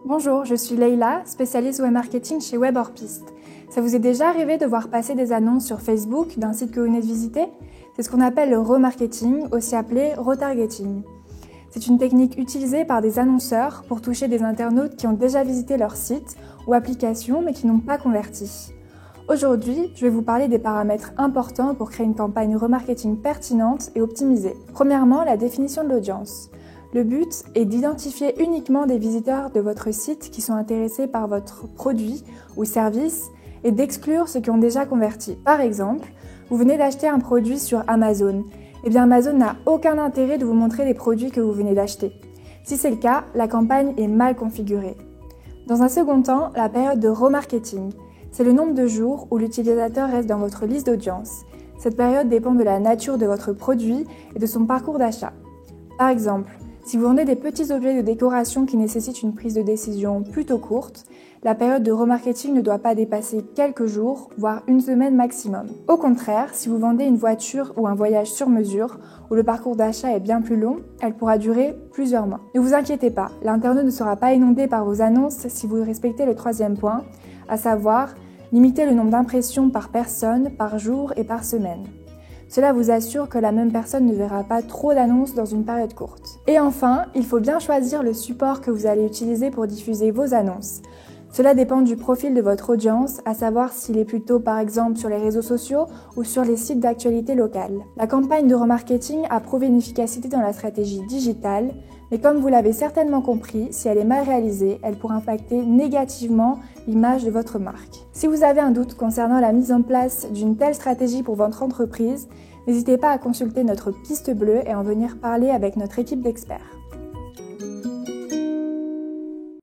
Bonjour, je suis Leïla, spécialiste web marketing chez WebHorpiste. Ça vous est déjà arrivé de voir passer des annonces sur Facebook d'un site que vous venez de visiter? C'est ce qu'on appelle le remarketing, aussi appelé retargeting. C'est une technique utilisée par des annonceurs pour toucher des internautes qui ont déjà visité leur site ou application mais qui n'ont pas converti. Aujourd'hui, je vais vous parler des paramètres importants pour créer une campagne remarketing pertinente et optimisée. Premièrement, la définition de l'audience. Le but est d'identifier uniquement des visiteurs de votre site qui sont intéressés par votre produit ou service et d'exclure ceux qui ont déjà converti. Par exemple, vous venez d'acheter un produit sur Amazon. Eh bien, Amazon n'a aucun intérêt de vous montrer les produits que vous venez d'acheter. Si c'est le cas, la campagne est mal configurée. Dans un second temps, la période de remarketing. C'est le nombre de jours où l'utilisateur reste dans votre liste d'audience. Cette période dépend de la nature de votre produit et de son parcours d'achat. Par exemple, si vous vendez des petits objets de décoration qui nécessitent une prise de décision plutôt courte, la période de remarketing ne doit pas dépasser quelques jours, voire une semaine maximum. Au contraire, si vous vendez une voiture ou un voyage sur mesure, où le parcours d'achat est bien plus long, elle pourra durer plusieurs mois. Ne vous inquiétez pas, l'internaute ne sera pas inondé par vos annonces si vous respectez le troisième point, à savoir limiter le nombre d'impressions par personne, par jour et par semaine. Cela vous assure que la même personne ne verra pas trop d'annonces dans une période courte. Et enfin, il faut bien choisir le support que vous allez utiliser pour diffuser vos annonces. Cela dépend du profil de votre audience, à savoir s'il est plutôt par exemple sur les réseaux sociaux ou sur les sites d'actualité locale. La campagne de remarketing a prouvé une efficacité dans la stratégie digitale, mais comme vous l'avez certainement compris, si elle est mal réalisée, elle pourrait impacter négativement l'image de votre marque. Si vous avez un doute concernant la mise en place d'une telle stratégie pour votre entreprise, n'hésitez pas à consulter notre piste bleue et en venir parler avec notre équipe d'experts.